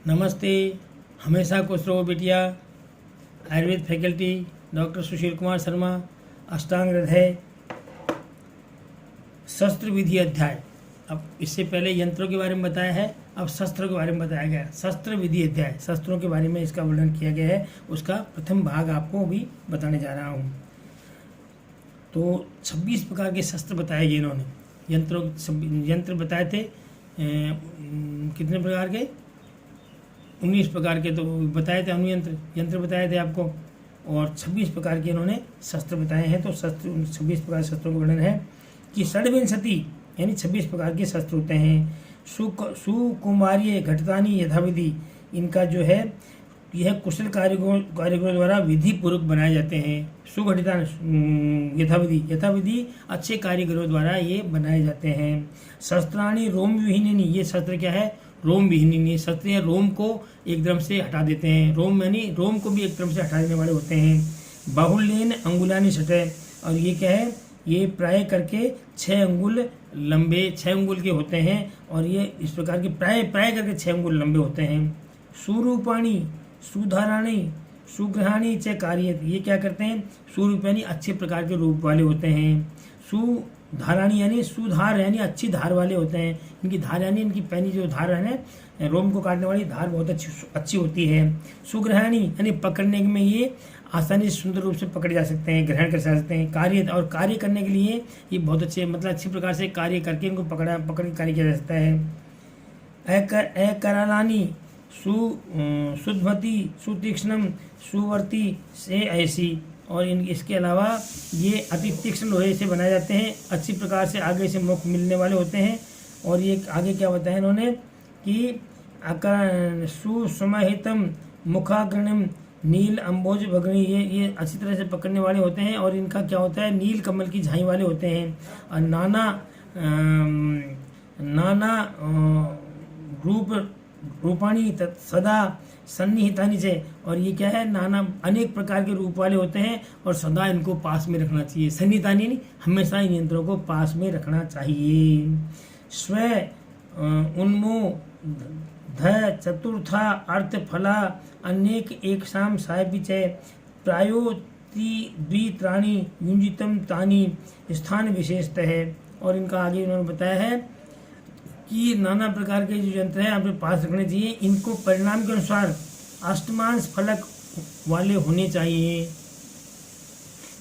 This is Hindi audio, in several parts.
नमस्ते। हमेशा खुश रहो बिटिया। Ayurveda faculty doctor Sushil Kumar Sharma. अष्टांग हृदय शस्त्र विधि अध्याय। अब इससे पहले यंत्रों के बारे में बताया है, अब शस्त्रों के बारे में बताया गया। शस्त्र विधि अध्याय, शस्त्रों के बारे में इसका वर्णन किया गया है। उसका प्रथम भाग आपको भी बताने जा रहा हूँ। तो 26 प्रकार के शस्त्र बताए गए इन्होंने। यंत्र बताए थे कितने प्रकार के? 19 प्रकार के तो बताए थे। यंत्र बताए थे आपको, और 26 प्रकार के इन्होंने शस्त्र बताए हैं। तो शस्त्र 26 प्रकार शस्त्रों का वर्णन है कि षड्विंशति यानी 26 प्रकार के शस्त्र होते हैं। सुकुमार्य घटतानी यथाविधि, इनका जो है यह कुशल कारीगरों द्वारा विधि पूर्वक बनाए जाते हैं। सुघटिता यथाविधि अच्छे कारीगरों द्वारा ये बनाए जाते हैं। शस्त्राणी रोम विहीनिनी, ये शस्त्र क्या है? रोम विहीनिनी शस्त्र है। रोम को एक तरफ से हटा देते हैं। रोम यानी रोम को भी एक तरफ से हटा देने वाले होते हैं। बाहुल्येन अंगुलानी सटे, और ये क्या है? ये प्राय करके 6 अंगुल लंबे, 6 अंगुल के होते हैं, और ये इस प्रकार के प्राय करके 6 अंगुल लंबे होते हैं। सुरूपाणी सुधाराणी सुग्रहाणी च कार्य, ये क्या करते हैं? सुरूप यानी अच्छे प्रकार के रूप वाले होते हैं। सुधाराणी यानी सुधार यानी अच्छी धार वाले होते हैं। इनकी धार यानी इनकी पैनी जो धार है ना, रोम को काटने वाली धार बहुत अच्छी होती है। सुग्रहाणी यानी पकड़ने में ये आसानी से सुंदर रूप से पकड़े जा सकते हैं, ग्रहण कर सकते हैं। कार्य करने के लिए ये बहुत अच्छे, मतलब अच्छी प्रकार से कार्य करके इनको पकड़ के कार्य किया जा सकता है। अकरालानी शुद्धमती सुतीक्ष्णम सुवर्ती से ऐसी, और इसके अलावा ये अति तीक्ष्ण लोहे से बनाए जाते हैं, अच्छी प्रकार से आगे से मुख मिलने वाले होते हैं। और ये आगे क्या बताया इन्होंने कि सुसमाहितम मुखाग्रणम नील अम्बोज भगनी, ये अच्छी तरह से पकड़ने वाले होते हैं। और इनका क्या होता है? नील कमल की झाई वाले होते हैं। और नाना रूपाणी सदा सन्निहितानी से, और ये क्या है? नाना अनेक प्रकार के रूप वाले होते हैं, और सदा इनको पास में रखना चाहिए। सन्निहितानी नहीं, हमेशा इन यंत्रों को पास में रखना चाहिए। स्व उन्मोध चतुर्था अर्थ फला अनेक एक शाम साहिबिचय प्रायो द्वित्राणी युंजितम तानी स्थान विशेषतः है। और इनका आगे उन्होंने बताया है कि नाना प्रकार के जो यंत्र हैं अपने पास रखने चाहिए। इनको परिणाम के अनुसार अष्टमांश फलक वाले होने चाहिए।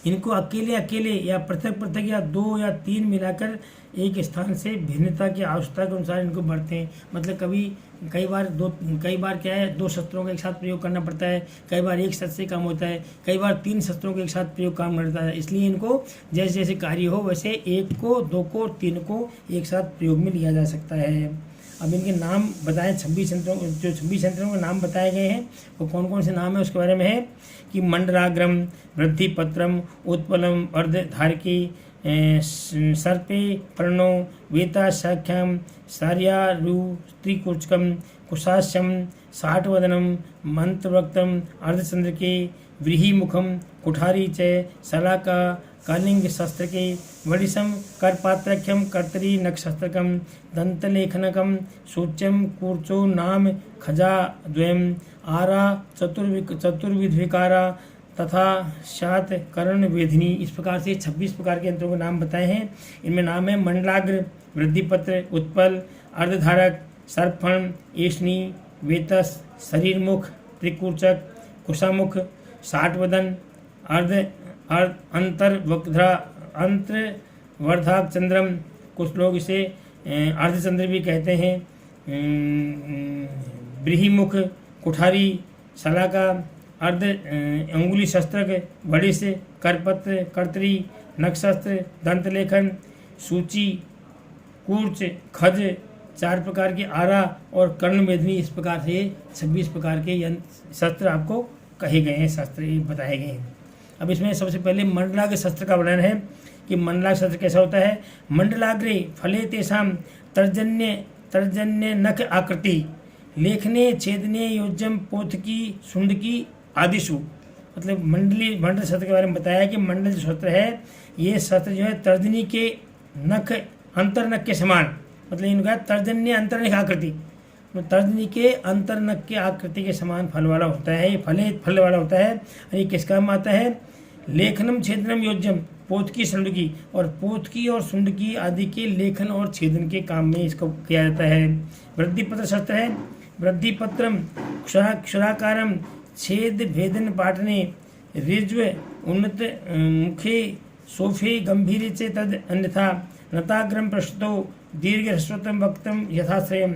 इनको अकेले या पृथक या 2 या 3 मिलाकर एक स्थान से भिन्नता की आवश्यकता के अनुसार इनको बढ़ते हैं। मतलब कई बार क्या है, 2 शस्त्रों का एक साथ प्रयोग करना पड़ता है, कई बार एक शस्त्र से काम होता है, कई बार 3 शस्त्रों के एक साथ प्रयोग काम करता है। इसलिए इनको जैसे जैसे कार्य हो वैसे 1 को 2 को 3 को एक साथ प्रयोग में लिया जा सकता है। अब इनके नाम बताएं, 26 यंत्रों के नाम बताए गए हैं। वो कौन कौन से नाम है उसके बारे में है कि मंडराग्रम, वृद्धिपत्रम, उत्पलम, अर्धधारकी, सर्पे पर्णो, वेता शाख्यम, सार्यारु, त्रिकुचकम, कुशास्यम, साठवदनम, मंत्रवक्तम, अर्धचंद्रके, व्रीहिमुखम, कुठारी च, सलाका, कालिंग शस्त्र के, वडिसम, करपात्रख्यम, कर्तरी नक्षत्रकम, दंतलेखनकम, सूच्यम, कूर्चो नाम, खजा द्वयम, आरा, चतुर्विधविकारा तथा शात कर्ण वेधिनी। इस प्रकार से 26 प्रकार के यंत्रों के नाम बताए हैं। इनमें नाम है मंडलाग्र, वृद्धिपत्र, उत्पल, अर्धधारक, सर्पफण, एष्णी, वेतस, शरीरमुख, त्रिकूर्चक, कुशामुख, साठवदन, अंतर्वर्धाक चंद्रम, कुछ लोग इसे अर्धचंद्र भी कहते हैं। व्रीहिमुख, कुठारी, सलाका, अर्ध अंगुली शस्त्रक, वडिस, करपत्र, कर्तरी, नक्षत्र, दंतलेखन, सूची, कूर्च, खज, 4 प्रकार के आरा और कर्ण मेदिनी। इस प्रकार से 26 प्रकार के शस्त्र आपको कहे गए हैं, शस्त्र ये बताए गए हैं। अब इसमें सबसे पहले मंडलाग्र शस्त्र का वर्णन है कि मंडलाग्र शस्त्र कैसा होता है। मंडलाग्रे फले तेषाम तर्जन्य नख आकृति, लेखने छेदने योज्यम पोथकी सुंडकी आदिशु। मतलब मंडल शस्त्र के बारे में बताया कि मंडल जो शस्त्र है, ये शस्त्र जो है तर्जनी के नख अंतर नख के समान, मतलब इनका तर्जन्य अंतर नख आकृति, तर्जनी के अंतर्नक के आकृति के समान फल वाला होता है। ये फल वाला होता है। और ये किस काम में आता है? लेखनम छेदनम योज्यम, पोतकी सुंडकी, और पोतकी और सुंडकी आदि के लेखन और छेदन के काम में इसको किया जाता है। वृद्धिपत्र शस्त्र है। वृद्धिपत्रम क्षुराकारम छेद भेदन पाटने ऋज्व उन्नत मुखे सोफे गंभीर चे तद अन्यथा नताग्रम प्रस्तुतो दीर्घ ह्रस्वतम वक्तम यथाश्रयम।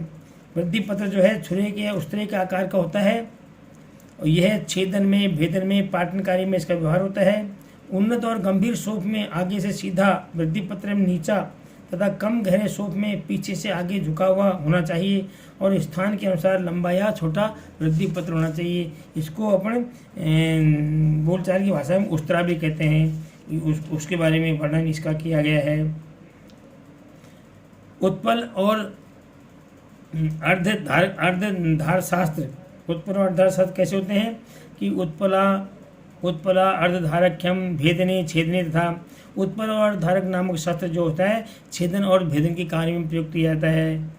वृद्धिपत्र जो है छुरे के उस तरह के आकार का होता है और यह छेदन में, भेदन में, पाटन कार्य में इसका व्यवहार होता है। उन्नत और गंभीर सोफ में आगे से सीधा वृद्धिपत्र में नीचा तथा कम गहरे सोफ में पीछे से आगे झुका हुआ होना चाहिए और स्थान के अनुसार लंबा या छोटा वृद्धिपत्र होना चाहिए। इसको अपन बोलचाल की भाषा में उस्तरा भी कहते हैं। उसके बारे में वर्णन इसका किया गया है। उत्पल और अर्धधार शास्त्र। उत्पल और अर्धधार शास्त्र कैसे होते हैं कि उत्पला अर्धधारक्यम भेदने छेदने तथा उत्पल और अर्धधारक नामक शास्त्र जो होता है छेदन और भेदन के कार्य में प्रयुक्त किया जाता है।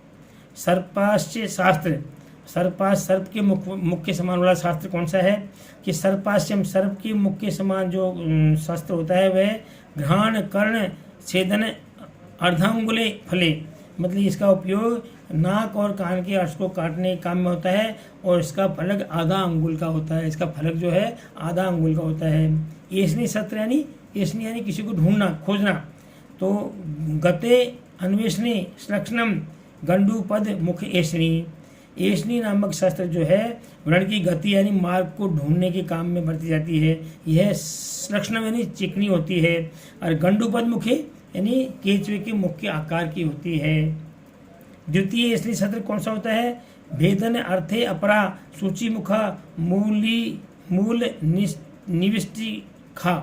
सर्पाश्च शास्त्र। सर्प के मुख के समान वाला शास्त्र कौन सा है कि सर्पाश्यम, सर्प के मुख के समान जो शास्त्र होता है वह घ्राण कर्ण छेदन अर्धांगुले फले, मतलब इसका उपयोग नाक और कान के अर्श को काटने के काम में होता है और इसका फलक आधा अंगुल का होता है। इसका फलक जो है आधा अंगुल का होता है। एसनी सत्र यानी किसी को ढूंढना, खोजना। तो गते अन्वेषणे श्लक्षणम गंडू पद मुख एसनी नामक शस्त्र जो है व्रण की गति यानी मार्ग को ढूंढने के काम में बरती जाती है। यह श्लक्षणम यानी चिकनी होती है और गंडूपद मुखे यानी केचुए के मुख के आकार की होती है। द्वितीय इसलिए शस्त्र कौन सा होता है? भेदन अर्थे अपरा सूची मुखा मूल निविष्टि खा।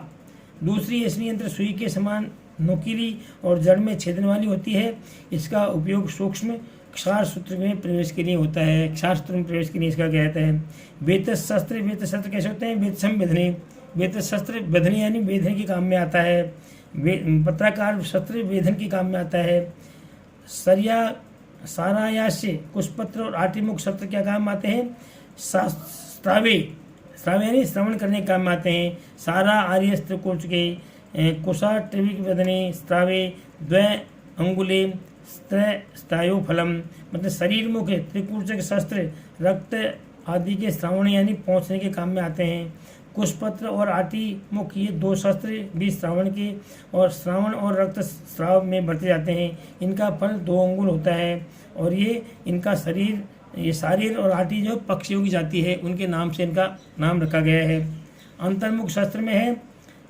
दूसरी इसलिए यंत्र सुई के समान नुकीली और जड़ में छेदन वाली होती है। इसका उपयोग सूक्ष्म क्षार सूत्र में प्रवेश के लिए होता है। क्षार सूत्र में प्रवेश के लिए इसका क्या कहता है? वेतस शस्त्र कैसे होते हैं? वेतसम बेधने। वेतस शस्त्र बेधने यानी बेधने के काम में आता है। पत्राकार शस्त्र वेधन के काम में आता है। सारायास्य कुशपत्र और आटिमुख शस्त्र क्या काम आते हैं? स्त्रावे यानी श्रवण करने के काम में आते हैं। सारा आर्यस्त्र कोच के कुशा ट्रिविक वेदने स्त्रावे द्वै अंगुले स्त्रायो फलम, मतलब शरीर मुख त्रिकूर्चक शस्त्र रक्त आदि के श्रावण यानी पहुँचने के काम में आते हैं। कुशपत्र और आटी मुख ये दो शस्त्र भी श्रावण के और श्रावण और रक्त स्राव में बरते जाते हैं। इनका फल 2 अंगुल होता है और ये शारीर और आटी जो पक्षियों की जाति है उनके नाम से इनका नाम रखा गया है। अंतर्मुख शास्त्र में है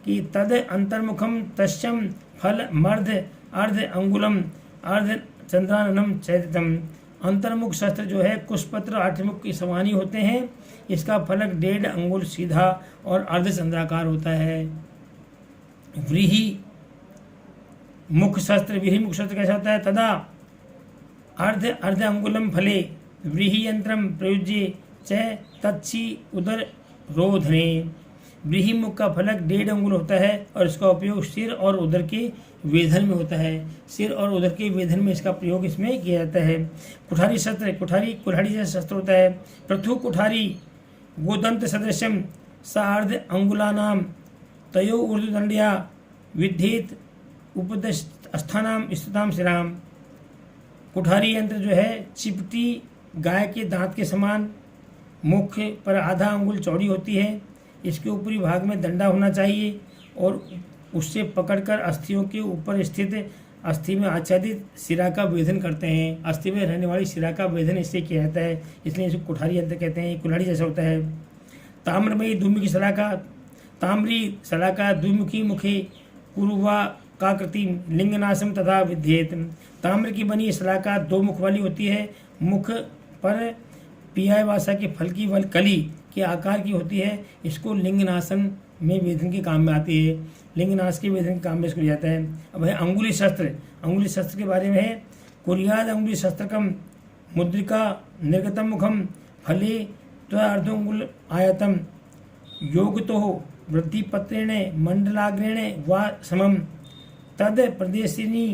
कि तद अंतर्मुखम तस्यम फल मर्ध अर्ध अंगुलम अर्ध चंद्राननम चैतम। अंतर्मुख शस्त्र जो है कुशपत्र आठमुख के समान ही होते हैं। इसका फलक 1.5 अंगुल सीधा और अर्धचंद्राकार होता है। व्रीहि मुख शस्त्र कैसा होता है? तदा अर्ध अंगुलम फले व्रीहि यंत्रम प्रयुज्य च तत्सी उदर रोधने। व्रीहि मुख का फलक 1.5 अंगुल होता है और इसका उपयोग सिर और उदर के वेधन में होता है। सिर और उदर के वेधन में इसका प्रयोग इसमें किया जाता है। कुठारी शस्त्र कुठारी जैसा शस्त्र होता है। पृथु कुठारी गोदंत सदृशम सार्ध अंगुलानाम तयो ऊर्ध्वदंडिया विद्धेत उपदस्थानाम स्थिताम शिराम। कुठारी यंत्र जो है चिपटी गाय के दांत के समान मुख पर आधा अंगुल चौड़ी होती है। इसके ऊपरी भाग में डंडा होना चाहिए और उससे पकड़कर अस्थियों के ऊपर स्थित अस्थि में आच्छादित सिरा का वेधन करते हैं। अस्थि में रहने वाली सिरा का वेधन इससे किया जाता है, इसलिए इसको कुठारी यंत्र कहते हैं। कुल्हाड़ी जैसा होता है। ताम्रमयी द्विमुखी सलाका ताम्री सलाका द्विमुखी मुखे कुरुवा काकृति लिंगनाशम तथा विद्येत। ताम्र की बनी सलाका 2 मुख वाली होती है। मुख पर पियाय वासा के फल की कली के आकार की होती है। इसको लिंगनाशन में वेधन के काम में आती है। लिंगनाश के वेधन के काम में इसको लिया जाता है। अब है अंगुली शस्त्र के बारे में है। कुर्याद अंगुली शस्त्रकम मुद्रिका निर्गतम मुखम फले त्वर्धोंगुल आयतम योगतो वृद्धिपत्रेण मंडलाग्रेण वा समम तद प्रदेशिनी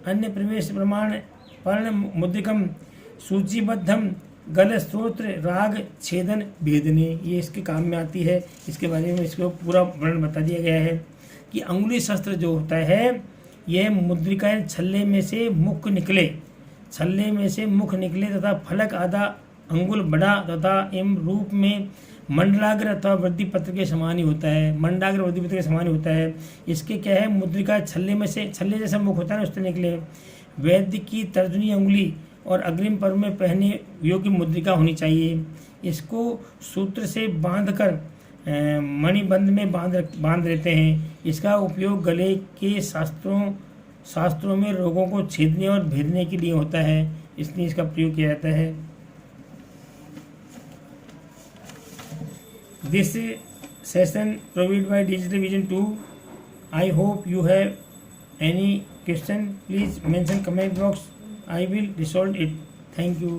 अन्य प्रवेश प्रमाण पर्ण मुद्रिकम सूचीबद्धम गल स्तोत्र राग छेदन भेदने, ये इसके काम में आती है। इसके बारे में इसको पूरा वर्णन बता दिया गया है कि अंगुली शस्त्र जो होता है यह मुद्रिकाएं छल्ले में से मुख निकले, छल्ले में से मुख निकले तथा फलक आधा अंगुल बड़ा तथा एवं रूप में मंडलाग्र अथवा वृद्धि पत्र के समान ही होता है, मंडाग्र वृद्धि पत्र के समान ही होता है। इसके क्या है, मुद्रिका छल्ले में से, छल्ले जैसा मुख होता है ना, उससे निकले। वैद्य की तर्जनी अंगुली और अग्रिम पर्व में पहने योग्य मुद्रिका होनी चाहिए। इसको सूत्र से बांधकर मणिबंध में बांध लेते हैं। इसका उपयोग गले के शास्त्रों में रोगों को छेदने और भेदने के लिए होता है, इसलिए इसका प्रयोग किया जाता है। This session provided by Digital Vision 2. I hope you have any question. Please mention comment box. I will resolve it. Thank you.